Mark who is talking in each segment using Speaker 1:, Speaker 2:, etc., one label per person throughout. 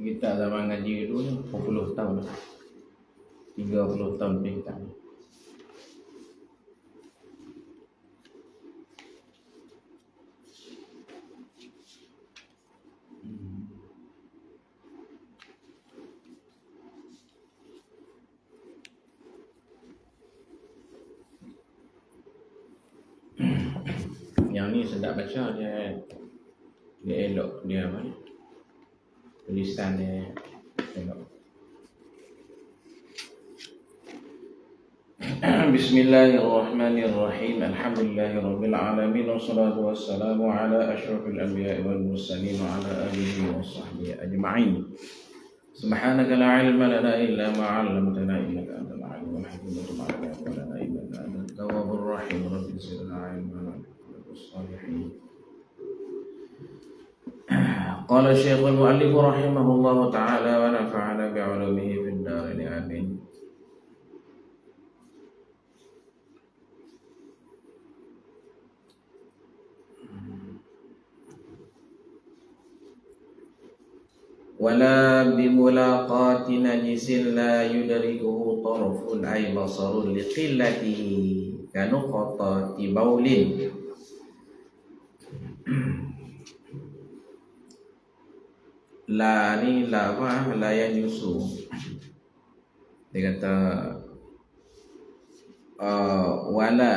Speaker 1: kita zaman ngaji dulu ni 40 tahun dah. 30 tahun lebih kita ni. Yang ni sedap baca dia elok, dia apa ni, tulisan dia elok. Bismillahirrahmanirrahim. Alhamdulillahirabbil alamin wassalatu wassalamu ala asyrafil anbiya'i wal mursalin wa ala alihi wa sahbihi ajma'in. Subhanaka la ilma lana illa ma 'allamtana innaka antal alimul hakim. Subhanaka la ilaha illa anta at-tawwabur rahim. Rabbi zidna ilman والصالحين. قال الشيخ المؤلف رحمه الله تعالى ونفعنا بعلومه في الدارين آمين. ولا بملاقات نجس لا يدركه طرف أي بصر لقلته كنقطة بول. La ni la apa, la yang yusu. Dia kata wala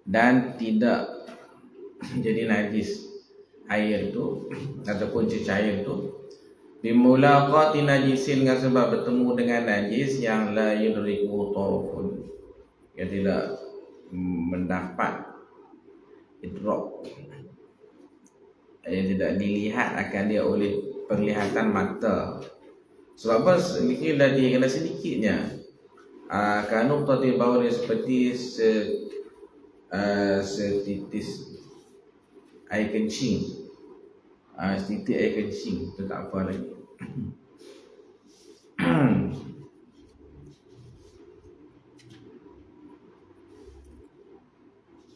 Speaker 1: dan tidak jadi najis air tu ataupun cecair tu bimulaqati najisin, dengan sebab bertemu dengan najis yang la yudriku tarafun, yang tidak mendapat idrak, yang tidak dilihat akan dia oleh penglihatan mata. Sebab apa? Sedikit tadi kena sedikitnya. Kanu tadi bau dia seperti setitis air kencing. Setitik air kencing, itu tak apa lagi.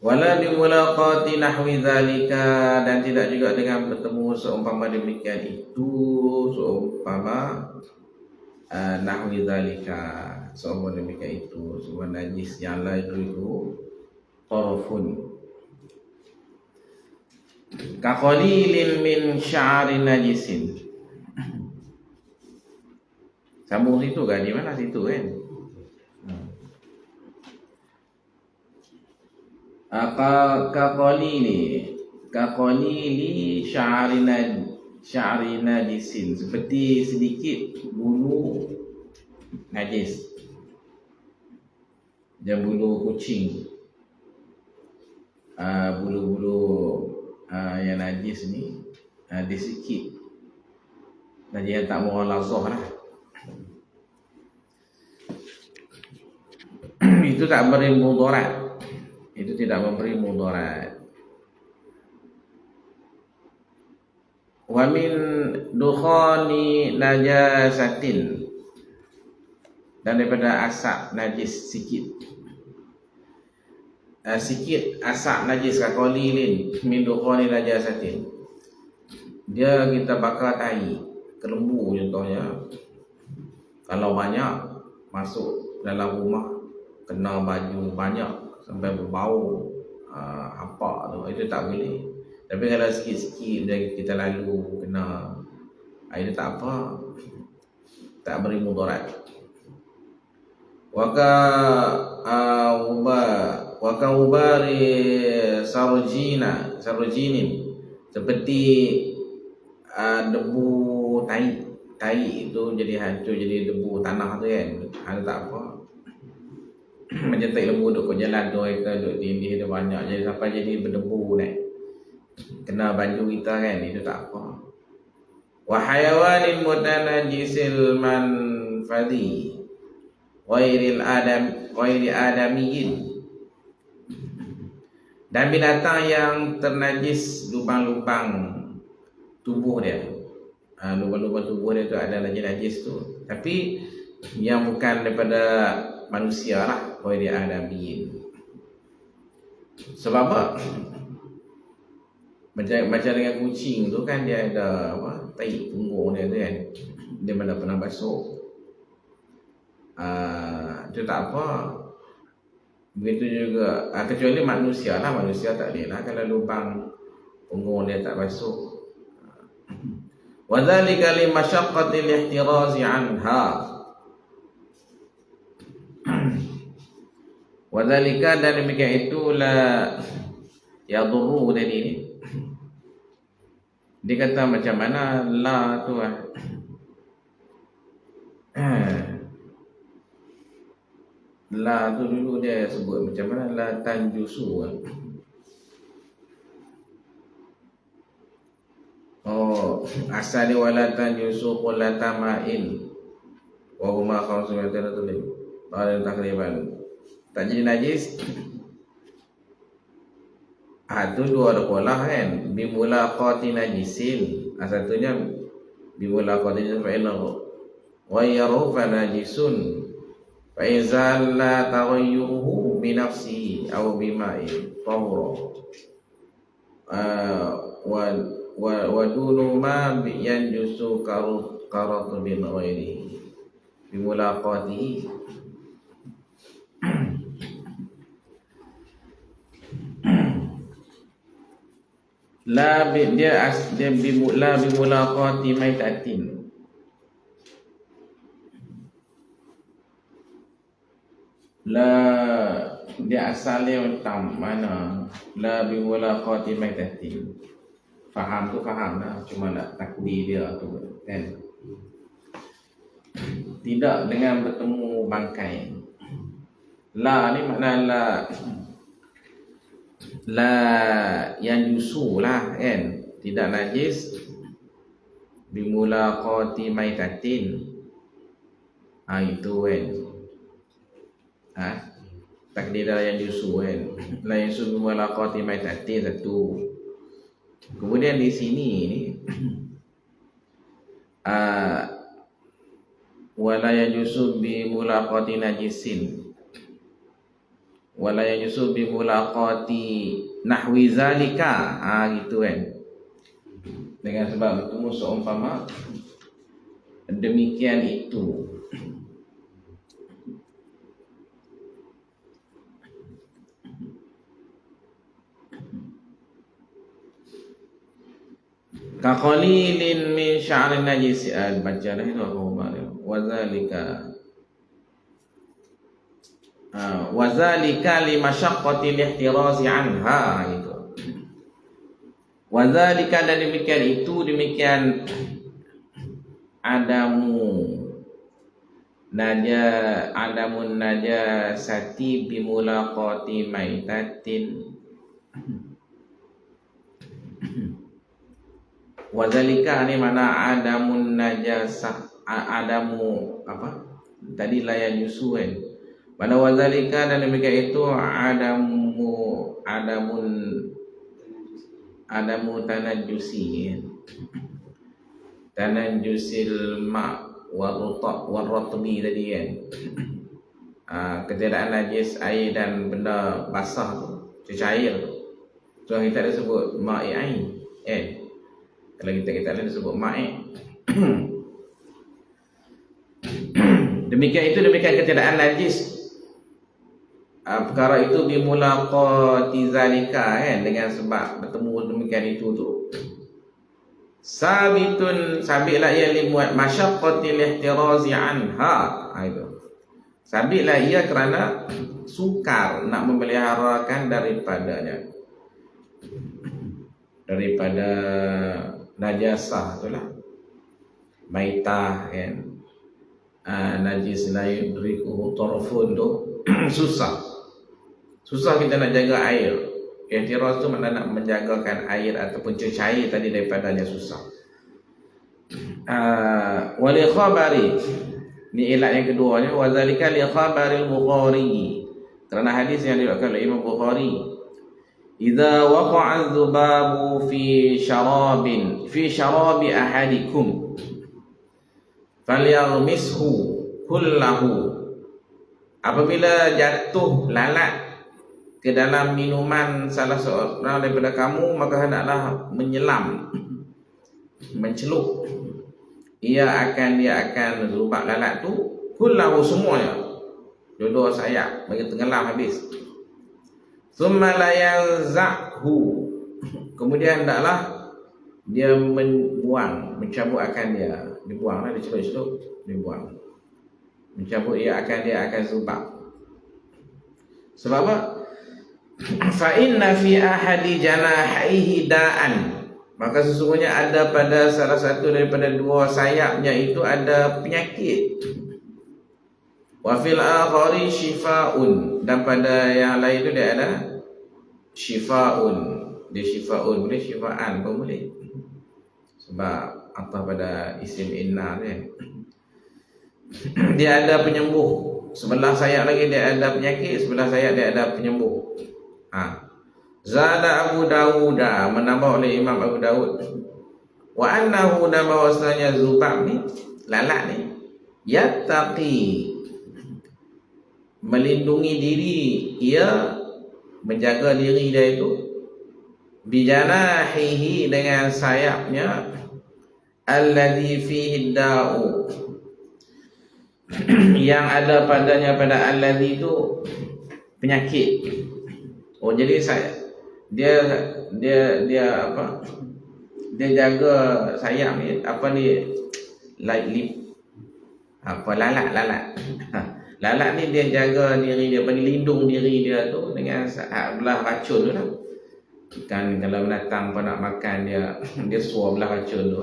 Speaker 1: Wala bimulaqati nahwi zalika, dan tidak juga dengan bertemu seumpama demikian itu, seumpama nahwi zalika, seumpama demikian itu, seumpama najis yang la itu tarafun ka qalilin min sya'ri najisin. Sambung situ kan, di mana situ kan? Kaqalili sya'ri najisin, seperti sedikit bulu najis, dan bulu kucing. Bulu-bulu yang najis ni dia sikit, najis yang tak mughallazah lah. Itu tak beri mudarat, itu tidak memberi mudarat. Wa min dukhani najasatin, dan daripada asap najis sikit. Sikit asap najis kakolilin min dukhani najasatin, dia kita bakar tai kelembu contohnya. Kalau banyak masuk dalam rumah, kena baju banyak sampai berbau hampak tu, itu tak boleh. Tapi kalau sikit-sikit kita lalu kena, itu tak apa, tak beri mudarat. Waka ubari sarujinin, seperti debu tai itu jadi hancur, jadi debu tanah tu kan, ada tak apa. Macam tak lembu duduk kat jalan tu, kita duduk tindih dia banyak, jadi sampai jadi berdebu naik, kena baju kita kan, itu tak apa. Wa hayawanin mutanajisil manfadi ghairi adamiyin, dan binatang yang ternajis lubang-lubang tubuh dia. Lubang-lubang tubuh dia tu ada najis tu, tapi yang bukan daripada manusia lah, ghairi adamiyin. Sebab apa? Macam dengan kucing tu kan, dia ada apa? tai punggung dia tu kan, dia mana pernah basuh. Itu tak apa. Begitu juga kecuali manusia lah, manusia tak boleh lah kalau lubang punggung dia tak basuh. Wa dzalika li masyaqqatil ihtirazi anha. Wa dzalika, dan demikian itu la yadurru tadi ni. Dia kata macam mana la tu la tu dulu dia sebut macam mana, la tanjusu. Asal dia wala tanjusu qullata ma'in wa huma khamsu meter takriban. Tak jadi najis. Tu dua kolah kan, bimulaqati najisin. Satunya bimulaqati najisin wa yaru fa najisun fa izal la taghayyuruhu bi nafsihi aw bima'in tahura wa dunu ma yanjusu qaratu bin ghairihi bimulaqatihi. La dia bimulaqati maitatin. La dia asalnya tentang mana, la bimulaqati maitatin. Faham tu faham lah, cuma nak takdir dia tu kan. Tidak dengan bertemu bangkai. La ni makna la yang yusu lah kan, tidak najis. Bimulaqati maitatin, itu kan. Takdir yang yusu kan, la yusu bimulaqati maitatin satu. Kemudian di sini ni wala yajusu bimulaqati najisin wala yajusu bimulaqati nahwi zalika, gitu kan. Dengan sebab bertemu seumpama demikian itu. Kaqalilin min sya'rin najis, baca dah itu wa zalika li masyaqqatil ihtirazi anha, gitu. Wa zalika, dan demikian itu, demikian adamun najasati bimulaqati maitatin. Wadzalika ni mana adamun najasah, adamu apa tadi layan yusu kan. Pada wadzalika, dan demikian itu adamu tanajjusi kan. Tanajjusil ma warratbi tadi kan. Ketiadaan najis air dan benda basah tu, cecair tu. So kita ada sebut ma'i ain kan. Kalau kita lain disebut ma'i. Demikian ketiadaan najis. Perkara itu bimulaqati zalika kan, dengan sebab bertemu demikian itu tu. Sabitlah ia limuat masyaqqatil ihtirazi anha. Itu. Sabitlah ia kerana sukar nak memeliharakan daripada najasah itulah, maitah kan. Najis la yudrikuhu tarfun tu susah kita nak jaga air. Ihtiraz tu makna nak menjagakan air ataupun cecair tadi daripadanya susah. Wali khabari, ni ilat yang keduanya, wa zalika li khabaril Bukhari, kerana hadis yang diriwayatkan oleh Imam Bukhari. Idza waqa'a adh-dhubabu fi syarabi ahadikum falyaghmishu kullahu. Apabila jatuh lalat ke dalam minuman salah seorang daripada kamu, maka hendaklah menyelam mencelup, dia akan zubab lalat tu kullahu semuanya, dua-dua sayap bagi tenggelam habis. Thumma la yanza'hu, kemudian hendaklah dia mencabut akan dia, dibuanglah, dicelup-celup, dibuang, mencabut dia akan zubab. Sebab apa? Fa inna fi ahadi janahaihi da'an, maka sesungguhnya ada pada salah satu daripada dua sayapnya itu ada penyakit. Wa fil akhari shifaun, dan pada yang lain itu dia ada shifaun. Dia shifaun boleh, shifaan pun boleh, sebab apa pada isim inna dia. Dia ada penyembuh. Sebelah sayap lagi dia ada penyakit, sebelah sayap dia ada penyembuh. Zada Abu Dawud, menambah oleh Imam Abu Dawud, wa annahu, dan bahwasanya zubab ni, lalat ni, yattaqi, melindungi diri, ia menjaga diri dia itu, bijanahihi, dengan sayapnya, alladhi fihi da'u, yang ada padanya, pada alladhi itu penyakit. Jadi dia apa? Dia jaga sayap ni, apa ni, lalat. Lalat ni dia jaga diri dia, lindung diri dia tu dengan belah racun tu lah. Kan kalau binatang pun nak makan dia suar belah racun tu.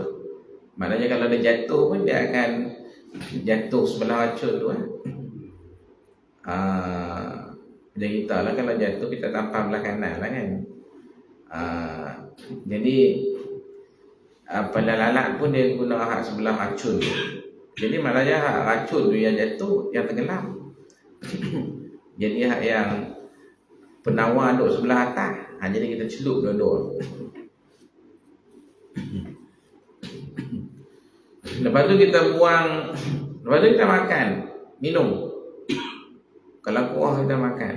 Speaker 1: Maknanya kalau dia jatuh pun dia akan jatuh sebelah racun tu. Jadi kita lah kalau jatuh kita tampar belah kanan lah kan. Jadi pada lalat pun dia guna hak sebelah racun. Jadi maknanya hak racun tu yang jatuh, yang tenggelam. Jadi hak yang penawar duduk sebelah atas. Jadi kita celup dua-dua. Lepas tu kita buang, lepas tu kita makan, minum. Kalau kuah kita makan.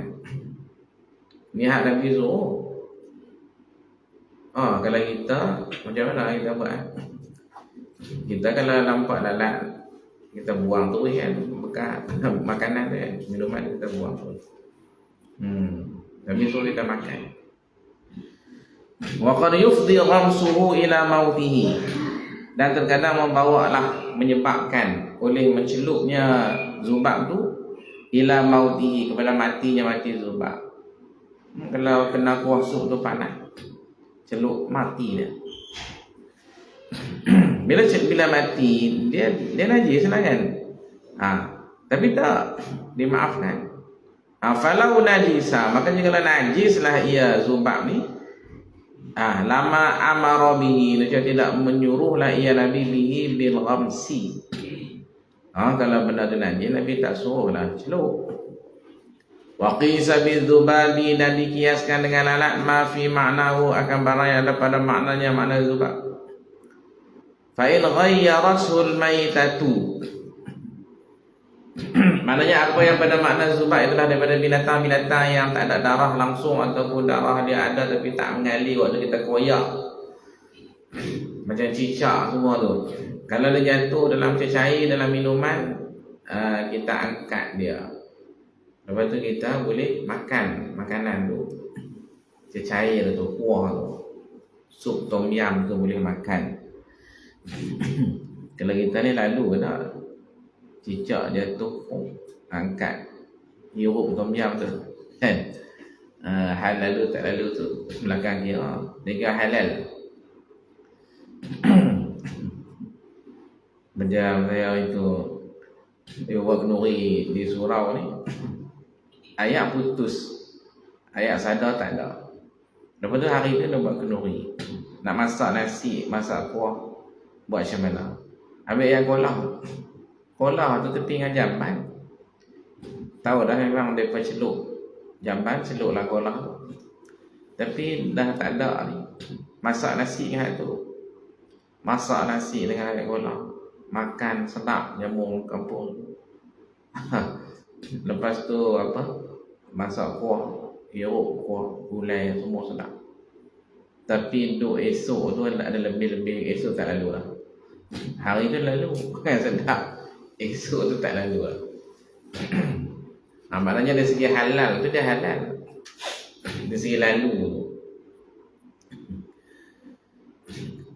Speaker 1: Ni hak Nabi suruh. Kalau kita macam mana kita buat? Kita kalau nampak lalat, kita buang tu kan, bekas makanan tu kan, minuman kita buang tu. Nabi suruh kita makan. Wa qad yufdi ghamsuhu ila mautihi, dan terkadang menyebabkan oleh mencelupnya zubab tu ila mautihi, kepada mati zubab. Kalau kena kuah sup tu panas, celup mati dia. Bila mati dia najis lah kan. Tapi tak dimaafkan. Falau najisa, maka jika najis lah ia zubab ni, lama amara bihi, dia tidak menyuruhlah ia Nabi bihi bil ghamsi. Kalau benda tu najis, Nabi tak suruhlah celup. Wa qisa bidzubabi, dan dikiaskan dengan lalat, ma fi ma'nahu, akan barang yang ada pada maknanya, makna zubab. Fa in ghayyaratul maitatu, maknanya apa yang pada makna zubab itulah daripada binatang-binatang yang tak ada darah langsung, ataupun darah dia ada tapi tak mengalir waktu kita koyak, macam cicak semua tu. Kalau dia jatuh dalam cair, dalam minuman, kita angkat dia. Lepas tu kita boleh makan makanan tu, cair tu, kuah tu, sup tom yam tu boleh makan. Kalau kita ni lalu tak, cicak jatuh, angkat, hirup tom yam tu kan. Hal lalu tak lalu tu belakang kira, dia halal. Macam saya itu di Wak Nuri di surau ni, ayat putus, ayat sadar tak ada. Lepas tu hari tu dia buat kenduri, nak masak nasi, masak kuah, buat macam mana? Ambil yang kolah tu tepi dengan jamban. Tahu dah memang mereka celup jamban, celuplah kolah tu. Tapi dah tak ada ni. Masak nasi kan tu, masak nasi dengan ayat kolah, makan sedap jamu kampung. Lepas tu apa, masak kuah, hirup kuah, gulai, semua sedap. Tapi duk esok tu ada lebih-lebih, esok tak lalu lah. Hari tu lalu kan sedap, esok tu tak lalu lah. Maknanya dari segi halal tu dia halal, dari segi lalu tu.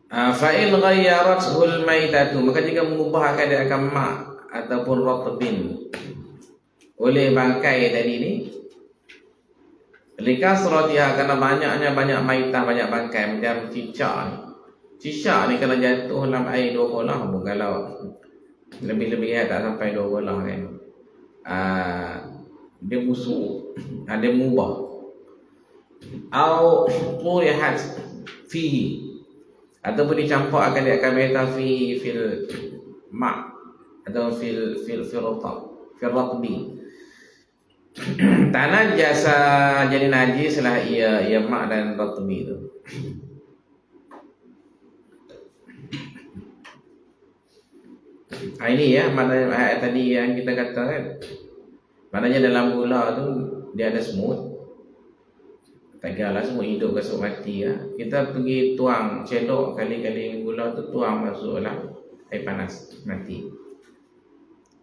Speaker 1: Fa'il ghayyaratul maitatu, maka jika mengubah keadaan mak ataupun ratbin oleh bangkai tadi ni, likasratiha, karena banyak maitah, banyak bangkai, macam cicak ni. Cicak ni kalau jatuh dalam air 2 bolah, kalau lebih-lebih tak sampai 2 bolah kan, dia busuk, dia mengubah. Au turihat fihi, ataupun dicampur akan dia akan maitah fi fil ma' atau fil ratbi. Tanah jasa jadi najis lah ia mak dan ratbi tu. Ini ya makna ayat tadi yang kita kata kan, maknanya dalam gula tu dia ada semut. Tak kira lah semut hidup ke semut mati lah. Kita pergi tuang cedok kali-kali gula tu, tuang masuk dalam air panas, mati.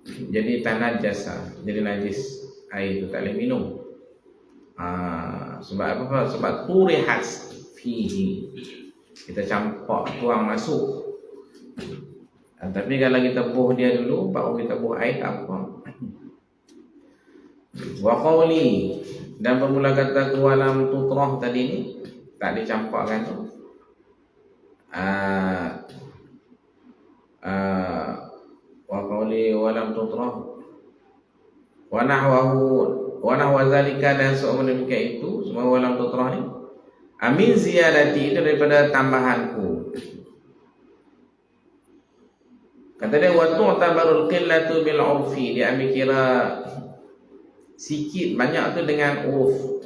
Speaker 1: Jadi tanah jasa, jadi najis, air tu tak boleh minum. Sebab apa? Sebab turihat fihi, kita campak, tuang masuk. Tapi kalau kita buh dia dulu, baru kita buh air, tak apa. Wa qawli, dan bermula kata walam tutrah tadi ni tak dicampakkan tu. Wa qawli walam tutrah wa nahwa zalika, dan seumur demikian itu semua walam tutrah ni amin ziyadati, itu daripada tambahanku. Kata dia wa tu'tabarul qillatu bil 'urfi, dia ambil kira sikit banyak tu dengan uruf.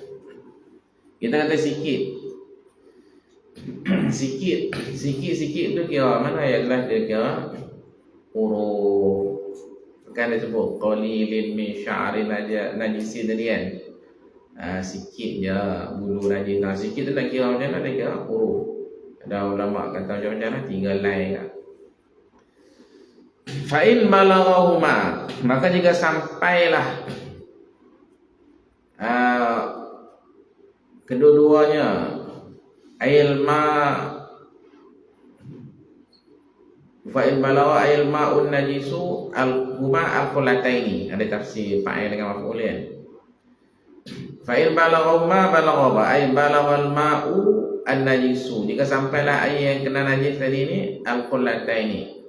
Speaker 1: Kita kata sikit sikit tu kira mana ialah dia kira uruf. Kan dia sebut qalilin min sya'rin najisin tadi kan. Sikit je bulu najis. Sikit tu nak kira macam mana, dia kira uruf. Ada ulama kata macam-macam lah, 3 line lah. Fa'in balaghahuma, maka jika sampailah kedua-duanya ailma, fa'in balagha ailma'un najisu al-huma al-qulataini, ada tafsir fa'il dengan maf'ul kan. Fa'in balaghahuma balagha ay balaghal ma'u an-najisu, jika sampailah air yang kena najis tadi ni al-qulataini,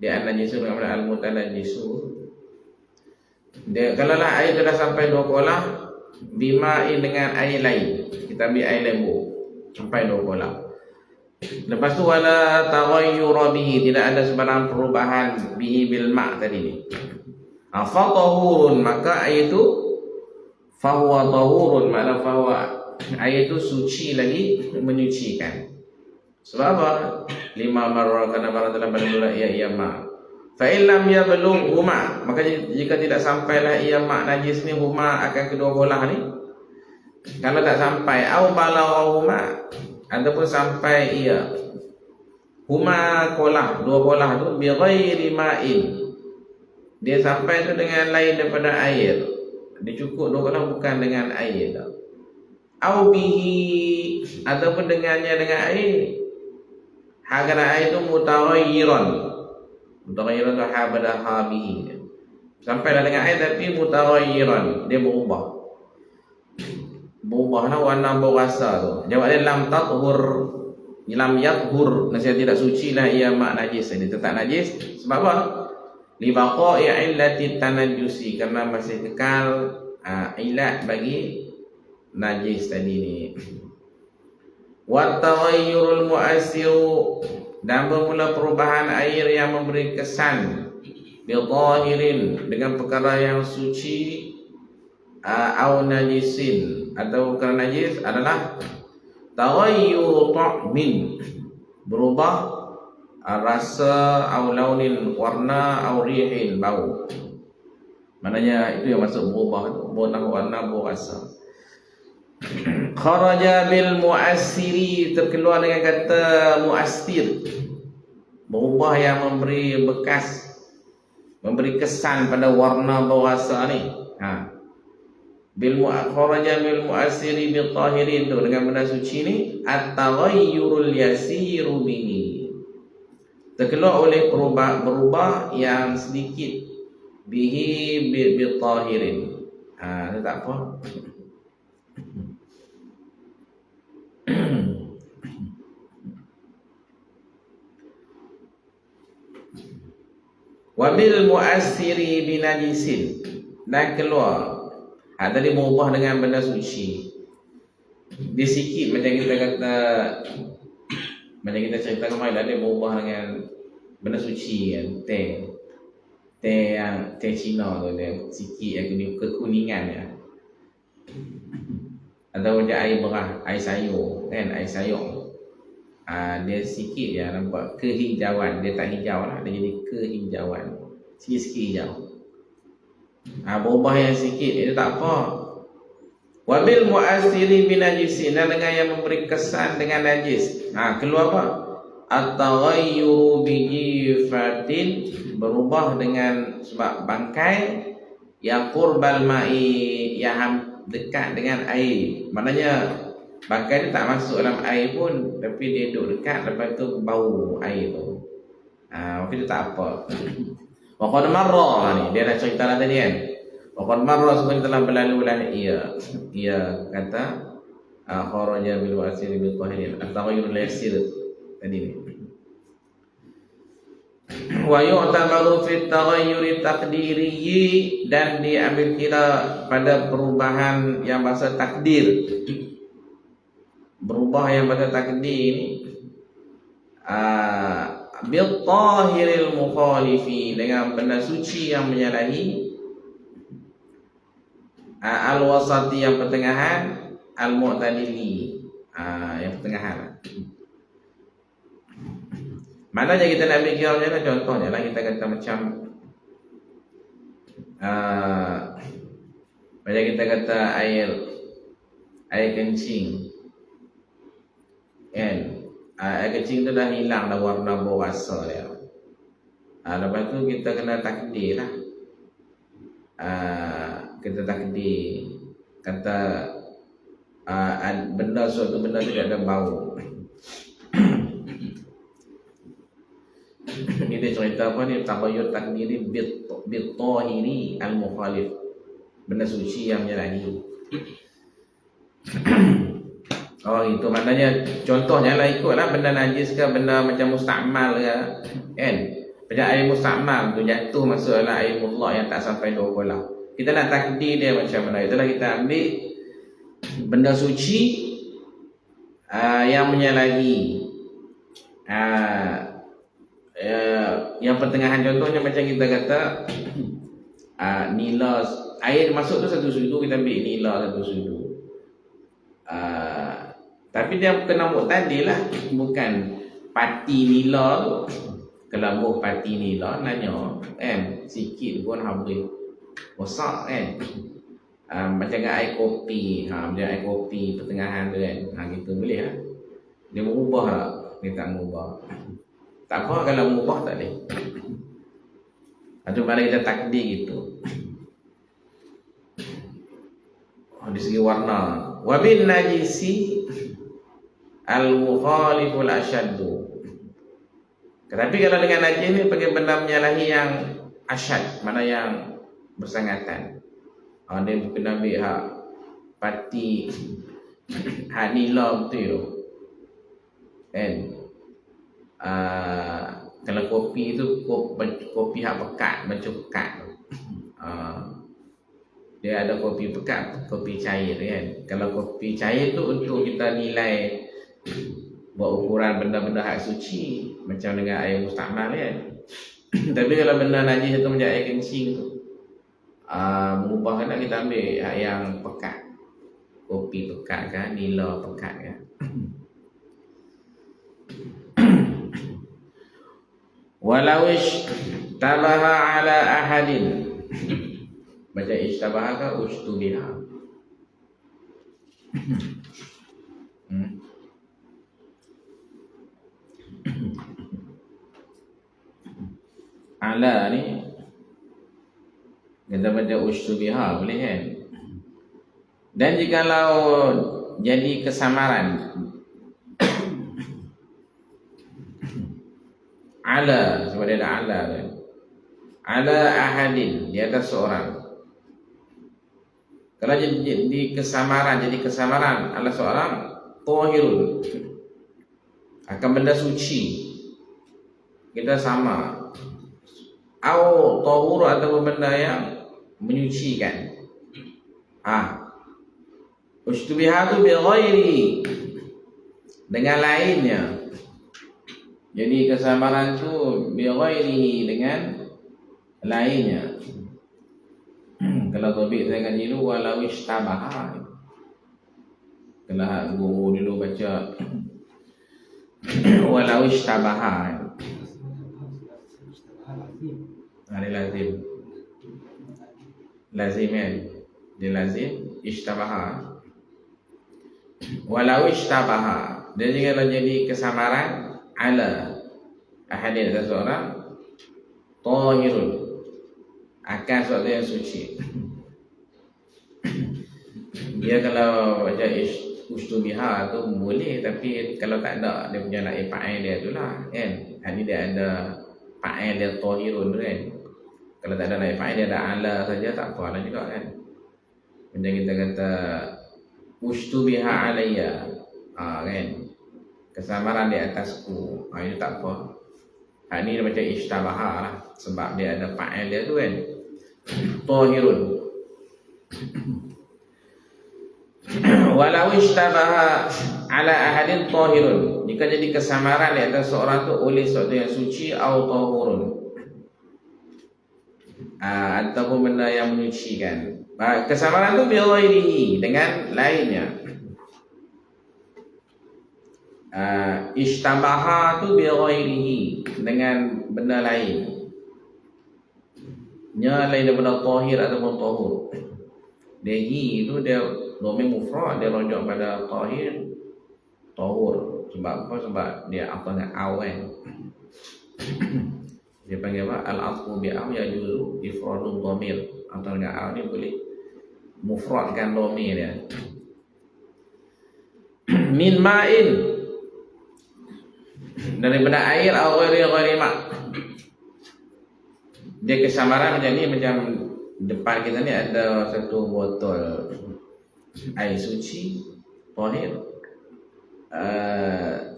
Speaker 1: dia an-najisu dengan al-mutanajisu. Dia kalau lah air sudah sampai 2 bolah, bima'in dengan air lain, kita ambil air lembu sampai 2 bolah. Lepas tu wala taghayyura bihi, tidak ada sebarang perubahan bihi bil ma' tadi ni. Fa tahurun, maka air itu fa huwa tahurun, makna fa huwa, air itu suci lagi, menyucikan. Sebab apa? 5 marrah, karena barang dalam bala ia ma'. Fa illam yablugh huma, maka jika tidak sampailah ia mak najis ni huma akan kedua bolah ni, kalau tak sampai au balaghahuma, ataupun sampai ia huma kolah 2 bolah tu bi ghairi ma'in, dia sampai tu dengan lain daripada air, dia cukup 2 bolah bukan dengan air dah. Au bihi, ataupun dengannya dengan air, hakana air tu mutaghayyiran, mutaghayyiran tu habada habihi, sampailah dengan air tapi mutaghayyiran, dia berubah lah warna berasa tu. Jawab dia lam tathur, lam yathur, nasihat tidak suci lah ia mak najis, dia tetap najis. Sebab apa? Li baqa'i illati tanajjusi, karena masih kekal ilat bagi najis tadi ni. Wa taghayyurul mu'assiru, dan bermula perubahan air yang memberi kesan bi zahirin, dengan perkara yang suci, au najisin, atau kerana najis, adalah taghayyur ta'min, berubah rasa, au launin, warna, au rihin, bau. Maknanya itu yang masuk berubah tu, warna, bau, rasa. Kharaja bil mu'assiri, terkeluar dengan kata mu'assir, berubah yang memberi bekas, memberi kesan pada warna berwasa ni. Kharaja bil mu'assiri bil tahirin tu, dengan benda suci ni, at-taghayyurul yasiru bihi, terkeluar oleh berubah yang sedikit, bihi bil tahirin. Itu tak apa. Wabil mu'assiri binajisin, dan keluar tadi berubah dengan benda suci. Dia sikit macam kita kata, macam kita cerita kemarin, dia berubah dengan benda suci kan, teh yang teh Cina tu, dia sikit yang kekuningan ya. Atau macam air berah, air sayur kan, air sayur. Dia sikit je nampak kehijauan, dia tak hijau lah, dia jadi kehijauan, sikit-sikit hijau. Berubah yang sikit, itu tak apa. Wabil mu'assiri binajisin, dan dengan yang memberi kesan dengan najis. Keluar apa? At-taghayyuru bijifatin, berubah dengan sebab bangkai, yang qurbal ma'i, yang dekat dengan air. Maknanya bangkai ni tak masuk dalam air pun, tapi dia duduk dekat, lepas tu bau air tu. Maka itu tak apa. Wa qad marra ni, dia dah cerita lah tadi kan. Wa qad marra, sebenarnya telah berlalu lah ia kata kharaja bil wasir bil tahirin, at-taghayyur al-yasir tadi ni. Wa yu'tabaru fi at-taghayyur taqdiri, dan diambil kira pada perubahan yang bahasa takdir. Berubah yang pada takdir ni bil tahiril mukhalifi, dengan benda suci yang menyalahi, al-wasati yang pertengahan, al-mu'tadili yang pertengahan. Maknanya kita nak ambil kira macam mana? Contohnya lah, kita kata macam macam kita kata air kencing kan, air kencing tu dah hilang dah warna berwasa dia. Lepas tu kita kena takdir lah. Kita takdir kata suatu benda tidak ada bau. Ini cerita apa ni? Taghayyur takdiri bil tahiri al-mukhalif, benda suci yang menyalahi. Itu maknanya, contohnya lah, ikutlah benda najis ke, benda macam mustakmal ke kan. Macam air mustakmal tu jatuh masuk dalam air mutlak yang tak sampai 2 kolah. Kita nak takdir dia macam mana? Itulah kita ambil benda suci yang menyalahi yang pertengahan. Contohnya macam kita kata nila, air masuk tu 1 sudu, kita ambil nila 1 sudu. Tapi dia kena muktadil lah, bukan pati nila tu. Kalau pati nila nanya sikit pun habis rosak kan. Macam dengan air kopi, macam air kopi pertengahan tu kan, gitu boleh lah. Dia berubah lah, dia tak berubah. Tak apa kalau berubah, tak boleh. Itu mana kita takdir gitu. Di segi warna. Wabin najisi al-mukhaliful asyaddu. Tetapi kalau dengan najis ni pakai benda menyalahi yang asyad, mana yang bersangatan. Dia kena ambil pati nila betul tu kan. Kalau kopi tu kopi pekat, macam pekat. Dia ada kopi pekat, kopi cair kan. Kalau kopi cair tu untuk kita nilai buat ukuran benda-benda hak suci, macam dengan air mustakmal kan. Tapi kalau benda najis tu macam air kencing tu, mengubah kena kita ambil hak yang pekat, kopi pekat kan, nila pekat kan. Walau ishtabaha ala ahadin, baca ishtabaha ke ushtubiha. Ala ni kita baca ushtubiha boleh kan. Dan jikalau jadi kesamaran ala, sebab dia ada ala kan, ala ahadin, di atas seorang. Kalau jadi kesamaran ala seorang, tahirun, akan benda suci, kita sama. Au tahur atau benda yang menyucikan. Ushtubiha tu bi ghairi, dengan lainnya. Jadi kesamaran tu bi ghairi, dengan lainnya. Kalau topik saya ngaji dulu, walau ishtabaha. Kalau guru dulu baca walau ishtabaha. Ada lazim. Lazim kan? Dia lazim ishtabaha. Walau ishtabaha, dia jika jadi kesamaran ala ahadin, ada seorang, tahirun, akan sesuatu yang suci. Dia kalau baca ushtubiha tu boleh, tapi kalau tak ada dia punya naib fa'il dia tu lah kan. Ini dia ada fa'il dia tahirun kan. Kalau tak ada naib fa'il dia ada ala saja, tak apa lah juga kan. Macam kita kata ushtubiha alayya, kan, kesamaran di atasku, itu tak apa. Ini dia macam ishtabaha lah, sebab dia ada fa'il dia tu kan, tahirun. Walau ishtabaha ala ahadin tahirun, jika jadi kesamaran di atas seorang tu oleh sesuatu yang suci, au tahurun, ataupun benda yang menyucikan. Kesamaran tu bi ghairihi, dengan lainnya. Ishtabaha tu bi ghairihi, dengan benda lain. Nya lain daripada tahir ataupun tahur. Dehi tu dia dhamir mufrad, dia rujuk pada tahir, tahur. Sebab apa? Sebab dia apa dengan awan. Dia panggil apa? Al-atfu bi'aw yajuzu ifradul dhamir. Atau dengan aw ni boleh mufradkan dhamir dia. Min ma'in, daripada air, atau ghairi ma'. Dia kesamaran macam ni, macam depan kita ni ada satu botol air suci tahir,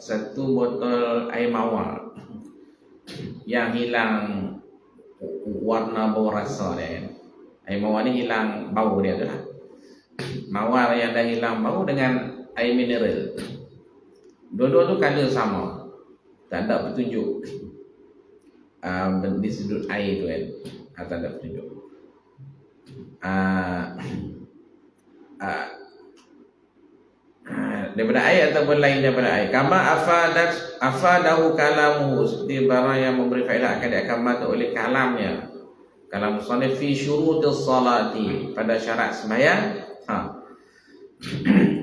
Speaker 1: satu botol air mawar yang hilang warna bau rasa dia. Air mawar ni hilang bau dia tu lah. Mawar yang dah hilang bau dengan air mineral, dua-dua tu color sama, tak ada petunjuk di sudut air tu kan, tak ada petunjuk. Daripada air ataupun lain daripada air. Kama afadahu kalamuhu, seperti barang yang memberi faedah akan diakamata oleh kalamnya. Kalam musannif fi syurutis salati, pada syarat sembahyang.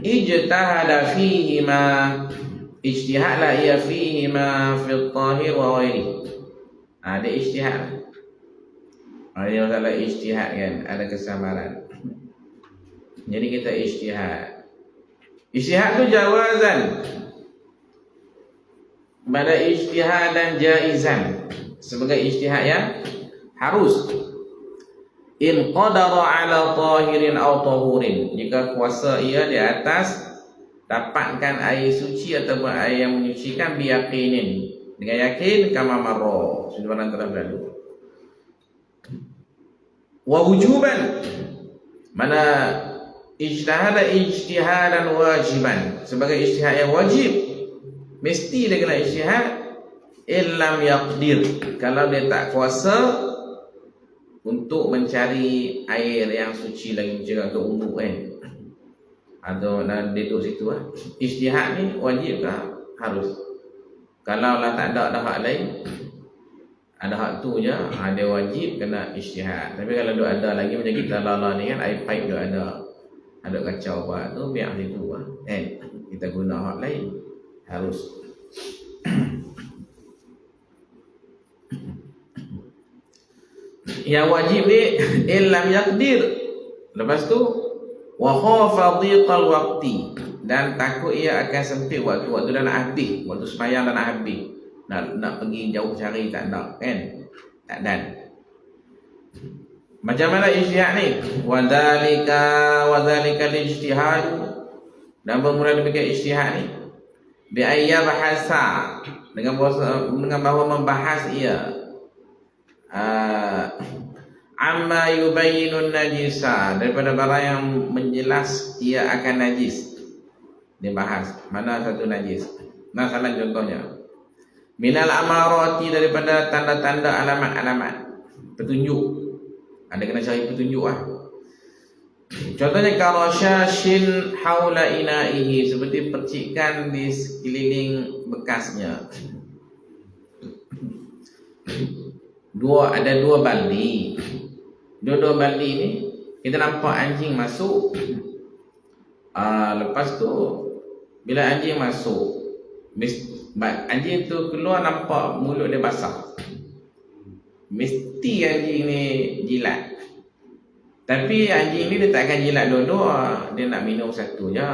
Speaker 1: Ijtahada fihi ma, ijtihadlah ia fihi ma fil tahir wa ghairi. Ada ijtihad. Dia masalah ijtihad kan, ada kesamaran. Jadi kita ijtihad. Ijtihad tu jawazan, pada ijtihad dan jaizan, sebagai ijtihad yang harus. In qadara ala tahirin aw tahurin, jika kuasa ia di atas dapatkan air suci ataupun air yang menyucikan, biyaqinin, dengan yakin, kama marra, sudah telah berlalu. Wa wujuban, mana ijtihada ijtihadan wajiban, sebagai ijtihad yang wajib, mesti dia kena ijtihad. Illam yaqdir, kalau dia tak kuasa untuk mencari air yang suci lagi, mencari untuk umur kan, atau nak duduk situ lah. Ijtihad ni wajib kah? Harus. Kalau lah tak ada hak lain, ada hak tu je, dia wajib kena ijtihad. Tapi kalau dia ada lagi, macam kita lala ni kan, air pipe dia ada, ada kacau buat tu biar situ lah. Kita guna hak lain. Harus yang wajib ni illam yaqdir. Lepas tu wa khafa dhiqal waqti, dan takut ia akan sempit waktu dah nak habis, waktu sembahyang dah nak habis, nak pergi jauh cari tak nak kan, tak dan. Macam mana ijtihad ni? Wa dzalika ijtihad, dan bermula demikian ijtihad ni bi ayya bahasa, dengan bahawa membahas ia amma yubayyinun najisa, daripada barang yang menjelas ia akan najis. Dia bahas mana satu najis. Nah, salah contohnya minal amarati, daripada tanda-tanda alamat-alamat, petunjuk. Ada kena cari petunjuk lah. Contohnya karasyashin haula inaihi, seperti percikan di sekeliling bekasnya. Ada dua baldi. Dua baldi ni kita nampak anjing masuk. Lepas tu bila anjing masuk, anjing tu keluar, nampak mulut dia basah, mesti anjing ni jilat. Tapi anjing ni dia tak akan jilat dua-dua, dia nak minum satu je.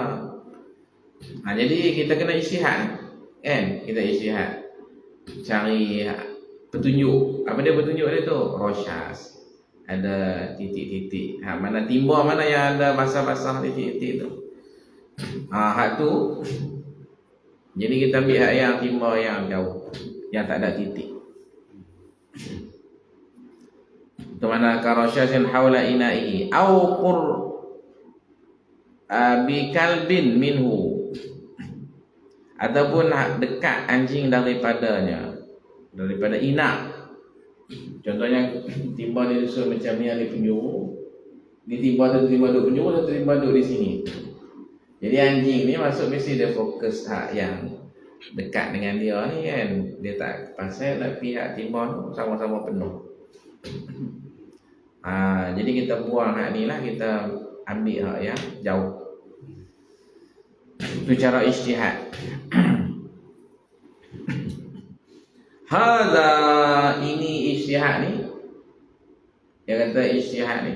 Speaker 1: Jadi kita kena ijtihad kan, kita ijtihad cari petunjuk. Apa dia petunjuk dia tu? Rosyas, ada titik-titik. Mana timba mana yang ada basah-basah titik-titik tu. Hak tu. Jadi kita ambil hak yang timba yang jauh, yang tak ada titik. Itu mana karasyasin haula ina'i au qur bi kalbin minhu, ataupun dekat anjing daripada ina. Contohnya timba dia susun macam ni, ada penjuru. Di timba tu timba duduk penjuru, satu timba duduk di sini. Jadi anjing ni masuk mesti dia fokus hak yang dekat dengan dia ni kan. Dia tak pasal nak pihak timba tu sama-sama penuh. Jadi kita buang hak ni lah, kita ambil hak yang jauh. Itu cara ijtihad. Hadza, ini ijtihad ni. Dia kata ijtihad ni.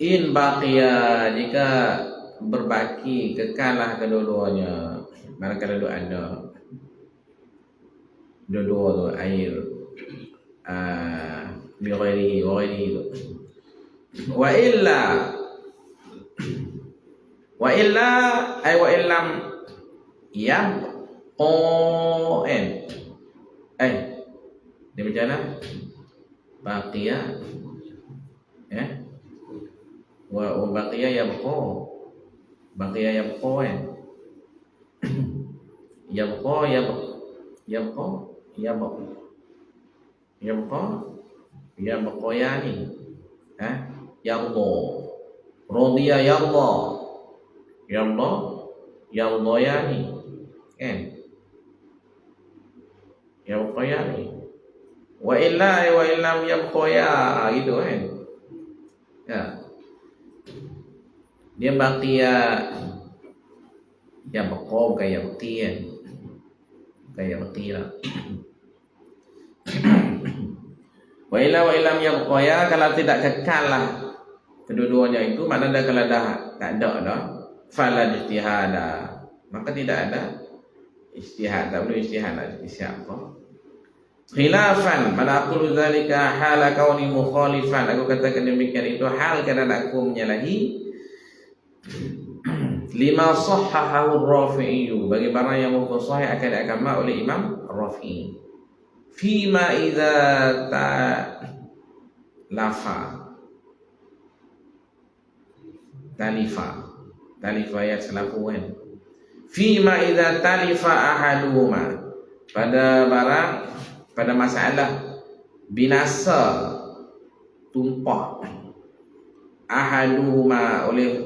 Speaker 1: In baqiya, jika berbaki, kekallah kedua-duanya. Manakala ada dua-dua tu air bi ghairihi wa ghairihi tu. Wa illa ay wa illam yabqan. Dia macam mana? Baqiya wa baqiya yabqa. Baqiya yabqa yabqayani. Yarda, radiya yarda, yardayani kan, yabqayani. Wa illam yabqaya, gitu kan. Dia baqiya yabqa bukan yabqi kan. Bukan yabqi lah. Wa illam yabqaya, kalau tidak kekal lah kedua-duanya itu, maknanya kalau dah tak ada dah, fala ijtihada, maka tidak ada ijtihad, tak perlu ijtihad lah. Siapa khilafan, mana aku dzalika hala kauni mukhalifan, aku katakan demikian itu hal keadaan aku menyalahi lima sahhahu ar-Rafi'i, bagi barang yang sahih akan diamalkan oleh Imam Rafi'i. Fima idza talifa ya selakuan. Fima idza talifa ahaduhuma, pada masalah binasa, tumpah ahaduhuma, oleh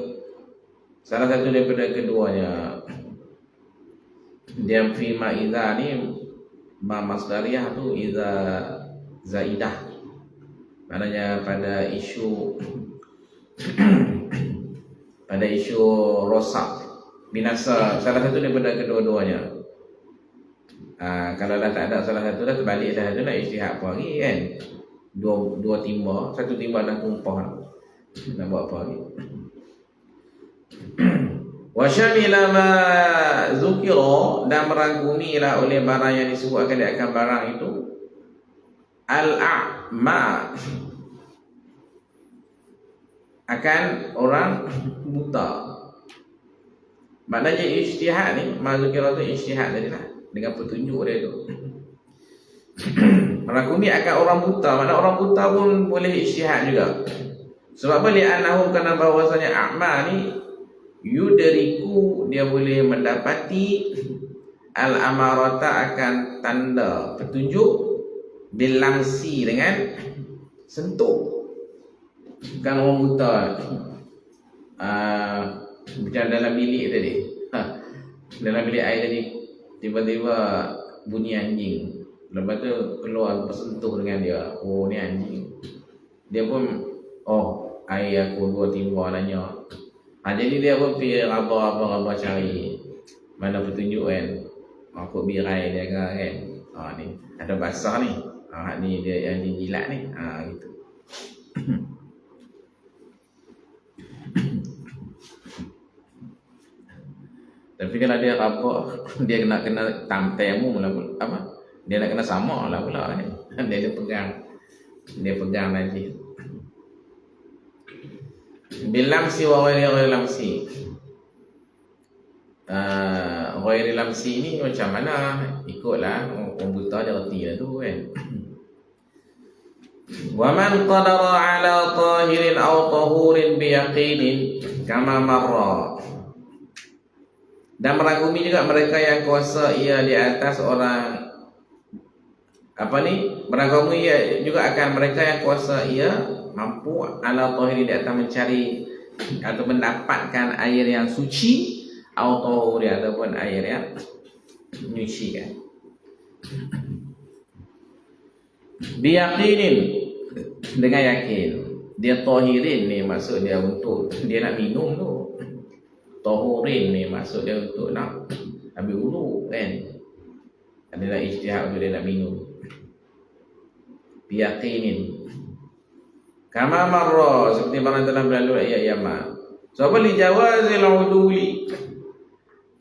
Speaker 1: salah satu daripada keduanya. Dia fima idza ni masdariyah tu idza zaidah, maknanya pada isu pada isu rosak, binasa salah satu daripada kedua-duanya. Kalau dah tak ada salah satu, dah terbalik dah, tu nak ijtihad apa lagi kan. Dua timba, satu timba dah tumpah, nak buat apa lagi. Wa syamila ma zukira, dan merangkumilah oleh barang yang disebutkan di akan barang itu al-a'ma, akan orang buta. Maknanya ijtihad ni, ma zukira tu ijtihad tadi lah, dengan petunjuk dia tu. Merangkumi akan orang buta, maknanya orang buta pun boleh ijtihad juga. Sebab apa? Li'annahu, kerana bahawasanya a'ma ni yudriku, dia boleh mendapati al-amarata, akan tanda petunjuk, bilamsi, dengan sentuh. Kan orang buta macam dalam bilik tadi, dalam bilik air tadi, tiba-tiba bunyi anjing, lepas tu keluar bersentuh dengan dia, oh ni anjing. Dia pun, oh air aku 2 timba nanya. Jadi dia pun pergi raba cari mana petunjuk kan. Aku birai dia kan. Ni ada basah ni. Ni dia yang jilat ni. Gitu. Tapi kalau dia raba, dia kena temu lah, apa? Dia nak kena sama lah pula kan. Dia pegang lagi. Bilamsi wa ghairi lamsi. Ghairi lamsi ni macam mana? Ikutlah orang buta dia reti lah tu kan. Wa man qadara ala tahirin aw tahurin biyaqinin kama marra. Dan merangkumi juga mereka yang kuasa ia di atas orang, apa ni? Merangkumi ia juga akan mereka yang kuasa ia mampu ala tahiri, di atas mencari atau mendapatkan air yang suci, atau tahuri, ataupun air yang menyucikan. Biyaqinin, dengan yakin. Dia tahirin ni maksud dia untuk dia nak minum tu. Tahurin ni maksud dia untuk nak ambil wudu kan. Adalah ijtihad untuk dia nak minum. Biyaqinin kama marra, seperti barang telah berlalu ayat yama. Sebab li jawazil uduli,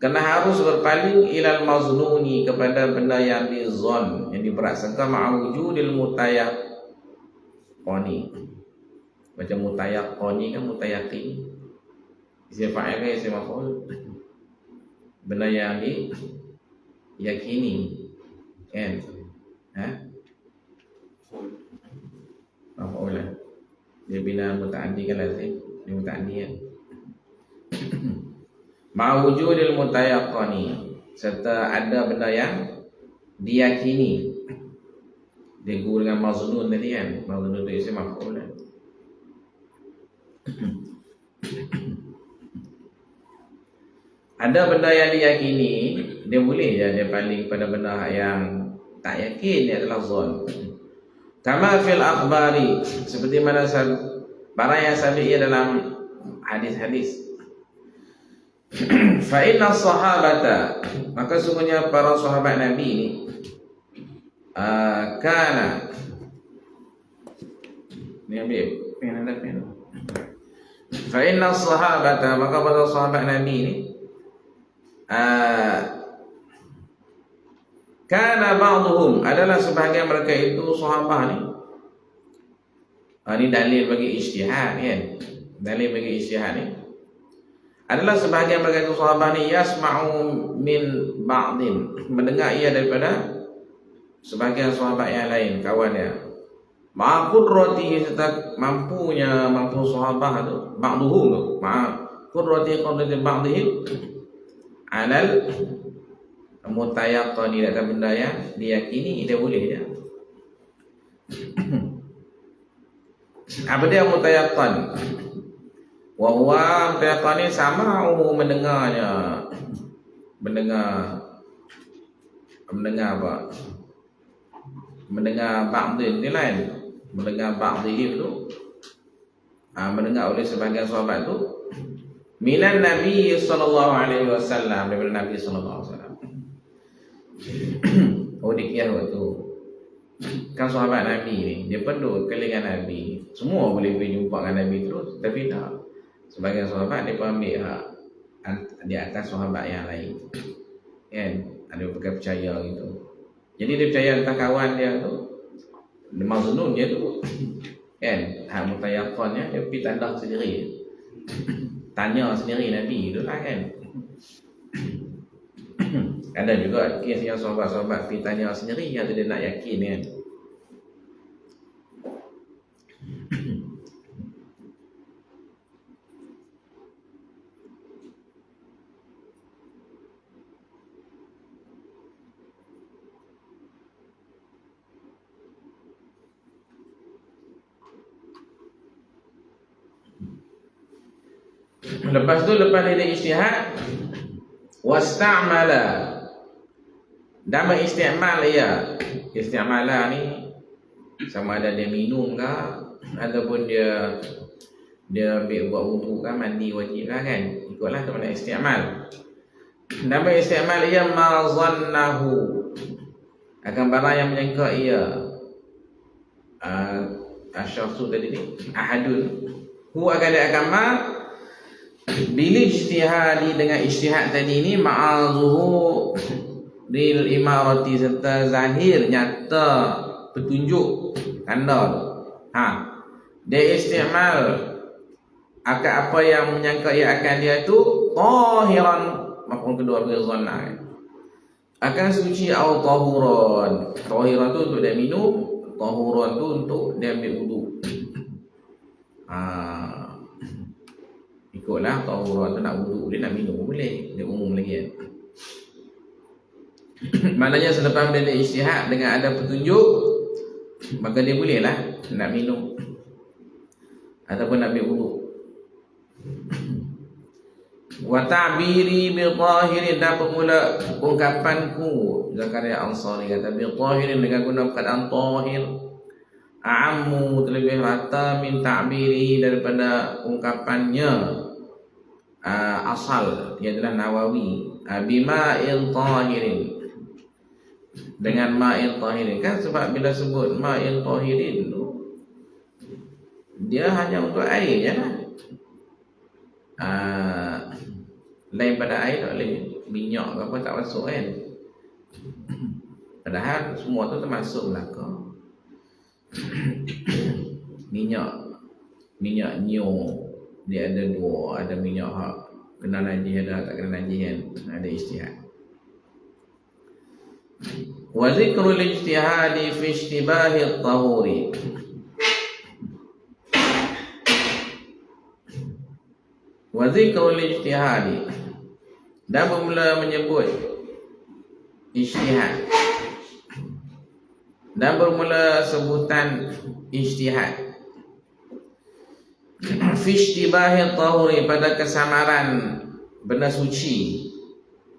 Speaker 1: kerana harus berpaling ilal maznuni, kepada benda yang dizon, yang diprasangka, ma'wujudil mutayaqqani. Macam mutayaqqani kan mutayaqin, isim fa'il kan isim maf'ul, benda yang diyakini kan. Maf'ul lah. Dia bina muta'addi kan lazim, dia muta'addi kan. Ma'wujudil mutayaqqani, serta ada benda yang diyakini. Dia guna dengan maznun tadi kan. Maznun tu isim maf'ul lah. Ada benda yang diyakini, dia boleh je dia paling pada benda yang tak yakin, dia adalah zon. Kama fil akhbari, seperti mana barang yang sabit dalam hadis-hadis. Fa inna sahabata, maka sungguhnya para sahabat Nabi ni kana ni ambil pen ada pen. Fa inna sahabata, maka para sahabat Nabi ni kana ba'dhum, adalah sebahagian mereka itu sahabat ni. Ini dalil bagi ijtihad kan. Dalil bagi ijtihad ni adalah sebahagian mereka itu sahabat ni yasma'u min ba'din, mendengar ia daripada sebahagian sahabat yang lain, kawan dia. Ma qudratihi, serta mampu sahabat tu, ba'dhum tu, ma qudrati ba'dihim alal mutayaqqani, ada benda yang diyakini, dia boleh je. Apa dia mutayaqqan? Wa huwa mutayaqqani sama'u, mendengarnya. Mendengar apa? Mendengar ba'dhin ni lain. Mendengar ba'dihim tu mendengar oleh sebahagian sahabat tu minan Nabi sallallahu alaihi wasallam, daripada Nabi sallallahu alaihi wasallam. Oh dikira waktu kan sahabat Nabi ni, dia penduk kelingan Nabi, semua boleh pergi jumpa dengan Nabi terus, tapi tak, sebagian sahabat dia pun ambil hak di atas sahabat yang lain kan, ada pakai percaya gitu. Jadi dia percaya tentang kawan dia tu, dia mazlum dia tu kan, hak mutayaqqannya dia pergi tanda sendiri, tanya sendiri Nabi tu lah kan. Ada juga kes yang sahabat-sahabat pergi tanya sendiri, yang dia nak yakin kan. Lepas tu, lepas dia ijtihad, wasta'mala, dan mengisti'mal ia. Isti'mala ni sama ada dia minum ke, ataupun dia ambil buat wudu kan, mandi wajib lah kan, ikutlah tu mana isti'mal. Dan mengisti'mal ia ma zannahu, akan barang yang menyangka ia. Asyafsu tadi ni ahadun, hu akan dia akan ma bil ijtihadi, dengan ijtihad tadi ni, ma'azuhu bil imarati, serta zahir nyata petunjuk tanda. Dia istimal akan apa yang menyangka ia akan dia tu tahiran, mafhum kedua bil zanna, akan suci atau tahuran. Tahiran tu untuk dia minum, tahuran tu untuk dia ambil wudu. Ikutlah tahuran tu nak wudu, dia nak minum boleh, dia umum lagi kan. Maknanya selepas dia ijtihad dengan ada petunjuk, maka dia boleh lah nak minum ataupun nak ambil wudu. Wa ta'biri bi zahirin, dan bermula ungkapanku, Zakaria Ansari kata bi zahirin, dengan guna perkataan zahir, a'ammu, terlebih rata, min ta'biri, daripada ungkapannya asal, ia adalah Nawawi, bima'il tahirin, dengan ma'il tahirin kan. Sebab bila sebut ma'il tahirin tu, dia hanya untuk air je lah. Lain pada air tak boleh, minyak ke apa tak masuk kan. Padahal semua tu termasuk belaka. Minyak nyo dia ada dua, ada minyak hak kena najis, ada tak kena najis kan, ada ijtihad. Wa zikrul ijtihadi fi ishtibahi at-tahuri, wa zikrul ijtihadi, dan bermula menyebut ijtihad, dan bermula sebutan ijtihad fi ishtibahi at-tahuri, pada kesamaran benda suci.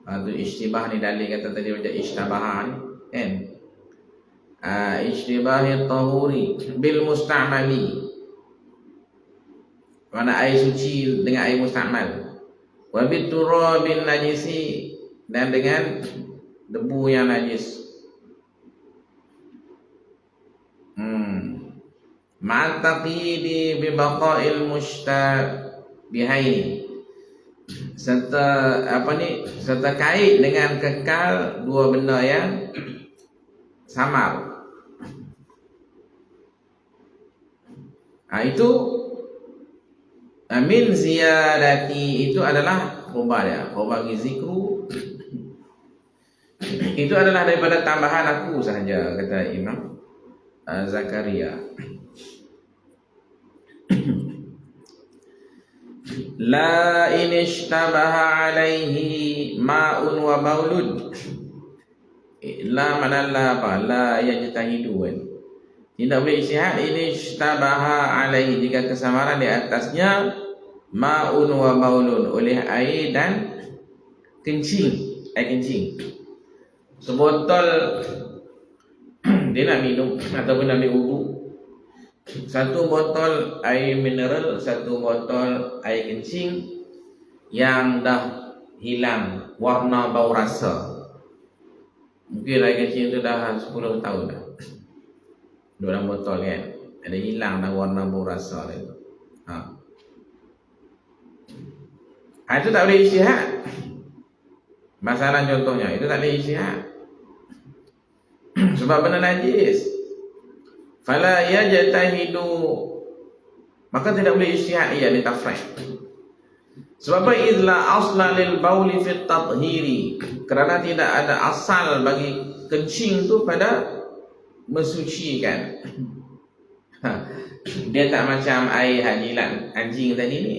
Speaker 1: Itu ishtibah ni dalil kata tadi macam ishtabahan kan. Ishtibahi at-tahuri bil musta'mali, mana air suci dengan air musta'mal. Wa bit turabin najisi, dan dengan debu yang najis. Ma'taqidi bi baqa'il mushtabihaini, serta serta kait dengan kekal dua benda yang samar. Itu min ziyadati, itu adalah khabar dia, khabar zikru, itu adalah daripada tambahan aku sahaja, kata Imam Zakaria. La in ishtabaha alaihi ma'un wa baulud, la mana la apa, la yajtahidu kan, tidak boleh ijtihad. Ini ishtabaha alaihi, jika kesamaran di atasnya ma'un wa baulun, oleh air dan kencing, air kencing. Sebotol dia nak minum ataupun nak ambil wudu, satu botol air mineral, satu botol air kencing, yang dah hilang warna bau rasa. Mungkin air kencing tu dah 10 tahun dah duduk dalam botol kan, ada hilang dah warna bau rasa tu. Itu tak boleh ijtihad. Masalah contohnya itu tak boleh ijtihad. Sebab benda najis. Fala yajtahidu, maka tidak boleh ijtihad ia ditafriq. Sebab apa? Izla asla lil bauli fi tathhiri, kerana tidak ada asal bagi kencing tu pada mensucikan. Dia tak macam air hajilan anjing tadi ni.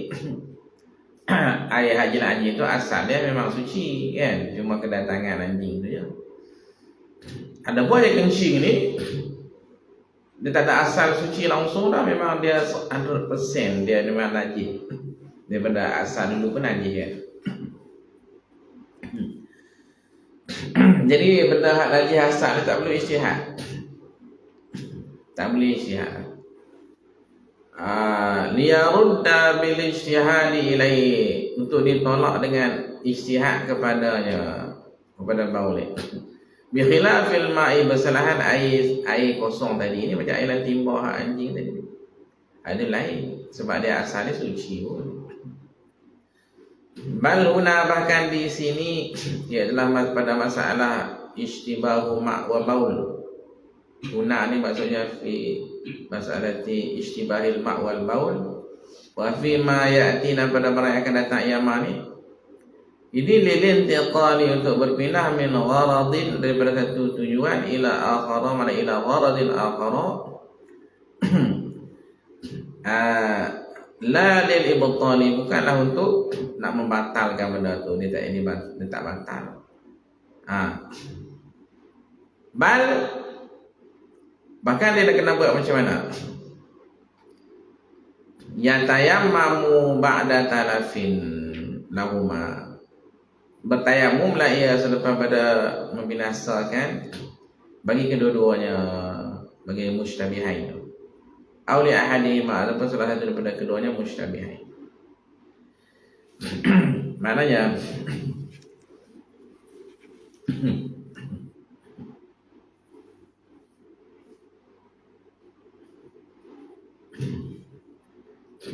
Speaker 1: Air hajilan anjing tu asal dia memang suci kan, cuma kedatangan anjing tu je. Ada pun air kencing ni dia tak ada asal suci langsung dah, memang dia 100% dia memang najis. Daripada asal dulu pun najis kan. Jadi benda hak najis asal dia tak perlu ijtihad. Tak boleh ijtihad. Liyarudda bil ijtihadi ilaihi, untuk ditolak dengan ijtihad kepadanya, kepada bauli. Bi khilafil ma'i, bersalahan air kosong tadi ni macam air lan timba hak anjing tadi. Ada lain sebab dia asalnya suci pun. Bal huna, bahkan di sini ialah pada masalah istibahu ma' wa baul. Huna ni maksudnya fi masalati istibahil ma' wal baul, wa fi ma ya'tina, pada barang yang akan datang kiamat ni. Ini lilintiqali, untuk berpindah min gharadin, daripada satu tujuan ila akhara, mana ila gharadin akhara. La lil ibtali, bukanlah untuk nak membatalkan benda tu. Dia tak batal. Bal, bahkan dia nak kena buat macam mana? Yatayammamu ba'da talafin lahuma, bertayamumlah ia selepas pada membinasakan bagi kedua-duanya, bagi musytabihain. Auli ahadihima, ataupun salah satu daripada keduanya musytabihain. Maknanya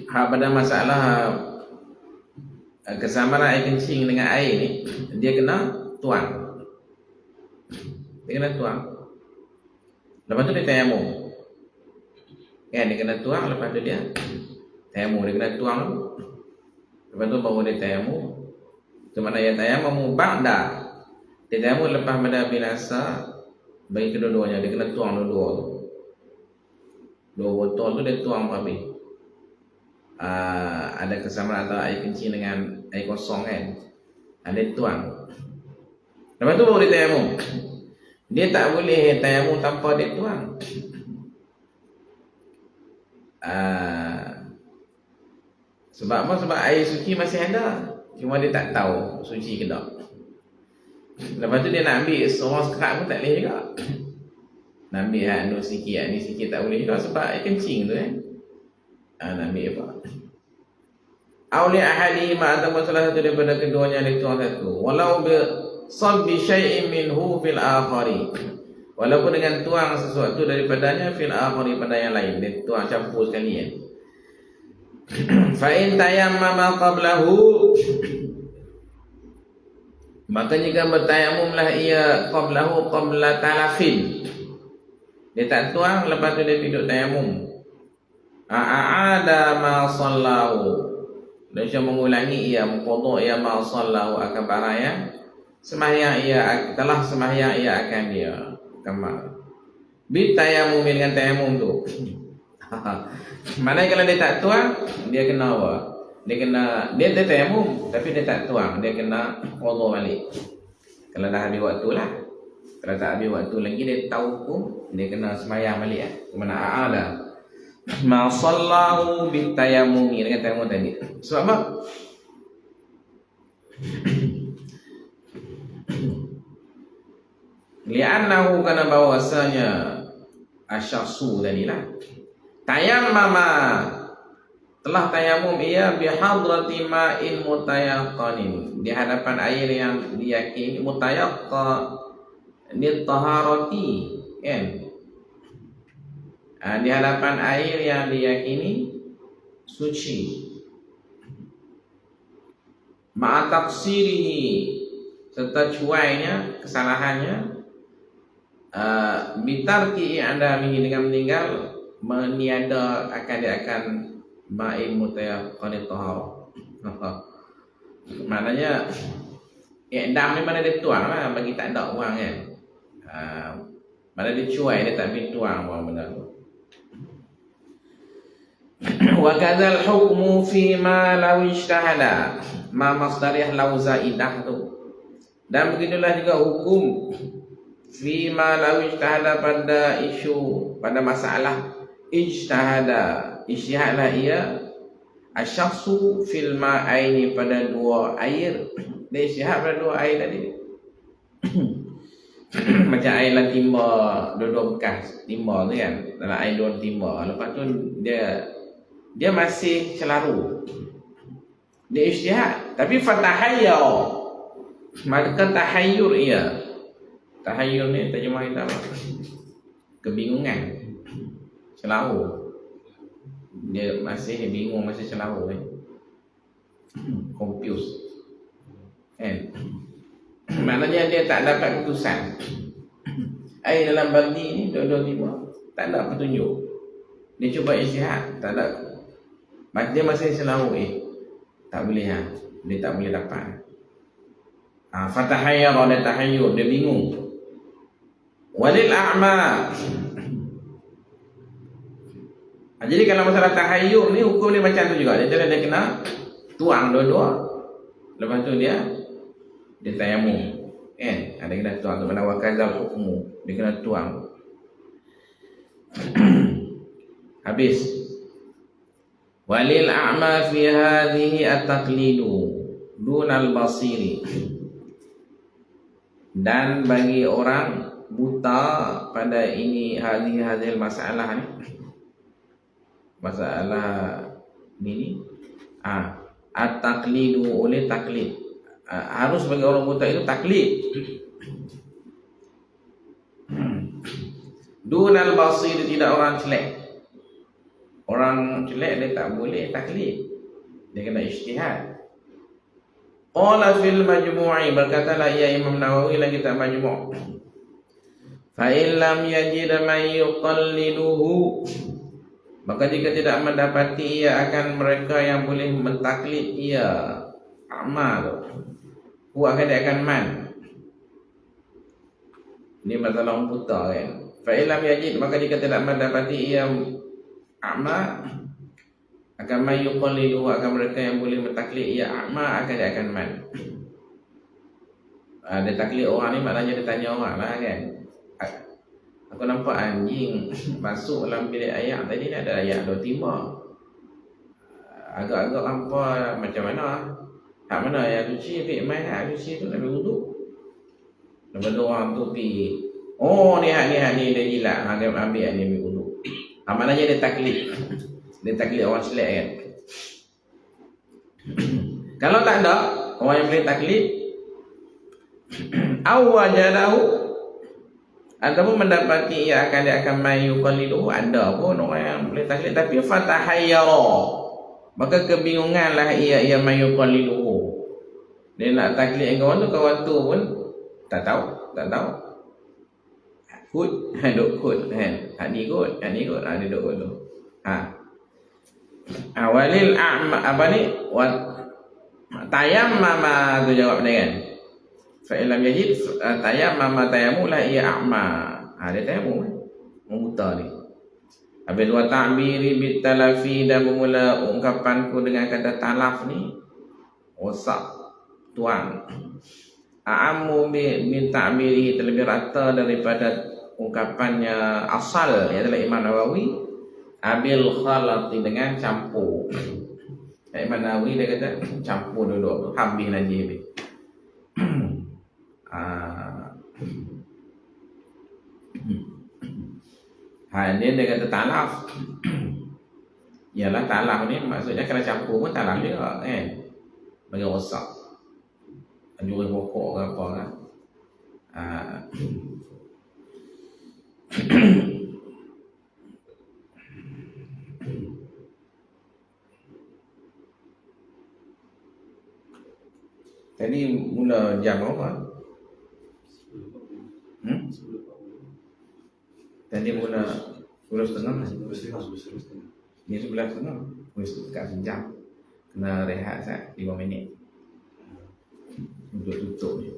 Speaker 1: pada masalah kesamaran air kencing dengan air ni, dia kena tuang. Dia kena tuang. Lepas tu dia tayamum. Kan, dia kena tuang, lepas tu dia tayamum. Dia kena tuang dulu, lepas tu baru dia tayamum. Itu makna yang tayamum ba'da. Dia tayamum lepas pada binasa bagi kedua-duanya. Dia kena tuang dulu. Dua botol tu dia tuang habis. Ada kesamaan antara air kencing dengan air kosong kan. Ada tuang. Lepas tu baru dia tayamum. Dia tak boleh tayamum tanpa dia tuang. Sebab apa? Sebab air suci masih ada, cuma dia tak tahu suci ke tak. Lepas tu dia nak ambil seorang sekat pun tak boleh juga. Nak ambil ni sikit tak boleh juga, sebab air kencing tu kan. Nak ambil apa? Auli ahadihima, ataupun salah satu daripada keduanya dituang satu. Walau bi sabbi syai'in minhu fil akhari, walaupun dengan tuang sesuatu daripadanya fil akhari, pada yang lain. Dia tuang campur sekali kan. Fa in tayammama qablahu, maka jika bertayamumlah ia qablahu qabla talafin, dia tak tuang lepas tu dia duduk tayamum, a'ada ma sallahu, dia cuma mengulangi ia, mengqadha ia ma sallahu, akan barang yang sembahyang ia telah sembahyang ia akan dia kamal bi tayamum, dengan tayamum tu. Mana kalau dia tak tuang, dia kena apa? Dia tayamum tapi dia tak tuang, dia kena qadha balik. Kalau dah habis waktu lah. Kalau tak habis waktu lagi, dia tahu pun dia kena sembahyang balik lah. Mana a'ala ma sallahu bi tayamum, dengan tayamum tadi. Sebab apa? Li'annahu, kana bahawasanya asyaksu tadi lah, tayammama telah tayamum ia bihadrati ma'in mutayaqqanin, di hadapan air yang diyakini mutayaqqa ni taharati, kan? Di hadapan air yang diyakini suci, ma'a taqsirihi, serta cuainya, kesalahannya, bitarki i'damihi, dengan meninggal meniada akan dia akan ma'in mutayaqqanit tahara. Maknanya i'dam ni mana dia tuang lah, bagi tak ada orang kan. Mana dia cuai, dia tak boleh tuang orang benda tu. Wa kadzal hukmu fi ma law ijtahada, ma masdariyah law zaidah tu. Dan begitulah juga hukum fi ma law ijtahada, pada isu, pada masalah ijtahada, ijtihadlah ia asyakhsu fil ma'aini, pada dua air. Dia ijtihad pada dua air tadi. Macam air dalam timba, dua-dua bekas timba tu kan, dalam air dua timba. Lepas tu dia masih celaru, dia ijtihad, tapi fatahayyur, maka tahayyur ia. Tahayyur ni terjemah kita apa? Kebingungan, celaru. Dia masih bingung, masih celaru kan? Confused kan? Maknanya dia tak dapat keputusan. Air dalam baldi ni dua-dua timba, tak ada petunjuk. Dia cuba ijtihad, tak ada. Dia masih celaru, tak boleh ha? Dia tak boleh dapat. Fatahayyur, dia tahayyur, dia bingung. Walil a'ma. Jadi kalau masalah tahayyur ni, hukum ni macam tu juga. Dia kena tuang dua-dua. Lepas tu dia tayamum, kan? Ada kena tuang tu, mana wakazal hukmu, dia kena tuang. Habis. Walil a'ma fi hadhihi at-taqlidu dunal basiri. Dan bagi orang buta pada ini, hadhil masalah ni, masalah ni at-taqlidu, oleh taklid. Harus bagi orang buta itu taklid. Dunal basir, tidak orang celek. Orang celek dia tak boleh taklid, dia kena ijtihad. Qala fil majmu'i, berkatalah ia Imam Nawawi dalam kitab Majmu', fa in lam yajid man yuqalliduhu, maka jika tidak mendapati ia akan mereka yang boleh mentaklid ia, amal hu akan dia akan man. Ini masalah orang buta kan. Fa in lam yajid, maka jika tidak mendapati ia a'ma, akan man yuqallidu, akan mereka yang boleh mentaklid ia a'ma, akan dia akan man. Dia taklid orang ni maknanya dia tanya orang lah kan. Aku nampak anjing masuk dalam bilik ayak tadi ni, ada ayak dua timba. Agak-agak hampa, macam mana? Hak mana ayak cuci, ambil main ayak cuci tu, nak ambil wuduk. Lepas tu orang tu pergi, oh ni hak ni dia jilat, dia ambil ni ambil wuduk. Maknanya dia taklid. Dia taklid orang selek kan. Kalau tak ada orang yang boleh taklid, awwajadahu, ataupun mendapati ia akan dia akan mayu qalidu, ada pun orang yang boleh taklid, tapi fatahayyara, maka kebingunganlah ia mayu qalidu. Dia nak taklid kawan tu pun tak tahu. Kut, duk kut kan. Ni kut, dia duk kut tu. Awalil a'ma, apa ni? Tayammama, tu jawab dia kan. Fa illam yajid tayammama, tayammula ia a'ma. Dia tayammum membuta ni. Habis wa ta'biri bit talafi, dan bermula ungkapanku dengan kata talaf ni, wasak, tuang. A'ammu min ta'biri, terlebih rata daripada ungkapannya asal, iaitu Imam Nawawi, abil khalati, dengan campur. Imam Nawawi dia kata campur dulu, habis lagi. Dia kata talaf. Ialah talang ni maksudnya kalau campur pun talang juga kan. Bagi rosak. Anjurin pokok ke apa kan. Tadi mula jam berapa? Tadi mula 10.30. Ni 11.30. Dekat sejam. Kena rehat sat 5 minit. Untuk tutup ni.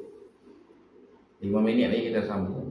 Speaker 1: 5 minit lagi kita sambung.